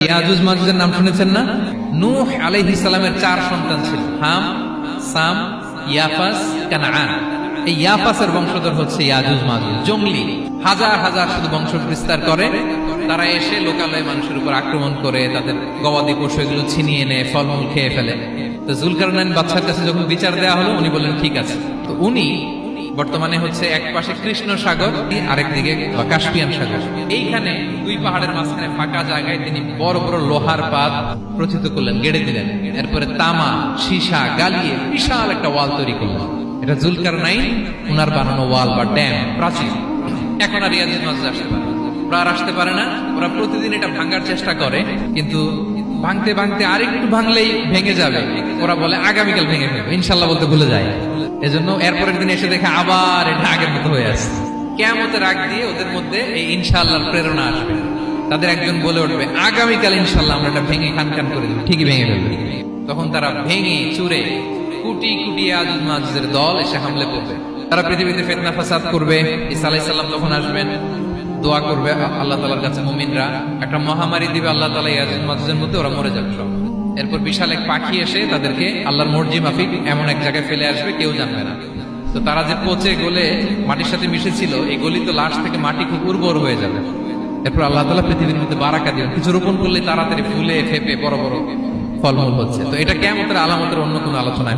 ইয়াজুজ মাজুজের নাম শুনেছেন না? নূহ আলাইহিস সালামের 4 সন্তান ছিল, হাম, সাম, ইয়াফাস, কানাআন। এই ইয়াফাসের বংশধর হচ্ছে ইয়াজুজ মাজুজ। জঙ্গলি হাজার হাজার শুধু বংশ বিস্তার করে। তারা এসে লোকালয়ে মানুষের উপর আক্রমণ করে, তাদের গবাদি পশু এগুলো ছিনিয়ে নেয়, ফলমূল খেয়ে ফেলে। তো জুলকারনাইন বাদশার কাছে যখন বিচার দেওয়া হলো, উনি বললেন ঠিক আছে। তো উনি বর্তমানে হচ্ছে এক পাশে কৃষ্ণ সাগর, আরেক দিকে কাস্পিয়ান সাগর। এইখানে দুই পাহাড়ের মাঝখানে ফাঁকা জায়গায় তিনি বড় বড় লোহার পাত প্রথিত করলেন, গেড়ে দিলেন। এরপরে তামা, সীসা গালিয়ে বিশাল একটা ওয়াল তৈরি করলেন। এটা জুলকারনাইন উনার বানানো ওয়াল বা ড্যাম, প্রাচীর। এখন আর ইয়াজুজ মাজুজ আসতে পারে না, ওরা আর আসতে পারে না। ওরা প্রতিদিন এটা ভাঙার চেষ্টা করে, কিন্তু ভাঙতে ভাঙতে আরেকটু ভাঙলেই ভেঙে যাবে। ওরা বলে আগামীকাল ভেঙে ফেলবে, ইনশাল্লাহ বলতে ভুলে যায়। এজন্য এরপরের দিন এসে দেখে আবার এটা আগের মতো হয়ে আসছে। কিয়ামতের আগ দিয়ে ওদের মধ্যে এই ইনশাআল্লাহর প্রেরণা আসবে। তাদের একজন বলে উঠবে আগামীকাল ইনশাআল্লাহ আমরা এটা ভেঙে খান খান করে দেব, ঠিকই ভেঙে ফেলবে। তখন তারা ভেঙে চুরে কুটি কুটি ইয়াজুজ মাজুজের দল এসে হামলে পড়বে। তারা পৃথিবীতে ফিতনা ফাসাদ করবে। ঈসা আলাইহিস সালাম তখন আসবেন, দোয়া করবে আল্লাহ তাআলার কাছে মুমিনরা, একটা মহামারী দিবে আল্লাহ তাআলা ইয়াজুজ মাজুজের মধ্যে, ওরা মরে যাবে সব। এরপর বিশাল এক পাখি এসে তাদেরকে আল্লাহর মর্জি মাফিক এমন এক জায়গায় ফেলে আসবে, কেউ জানবে না। তো তারা যে পচে গলে মাটির সাথে মিশেছিল, এই গলিত লাশ থেকে মাটি খুব উর্বর হয়ে যাবে। এরপর আল্লাহ তাআলা পৃথিবীর মধ্যে বারাকা দিবেন। কিছু রোপণ করলে তাড়াতাড়ি ফুলে ফেপে বড় বড় ফলমূল হচ্ছে। তো এটা কিয়ামতের আলামতের অন্য কোনো আলোচনায়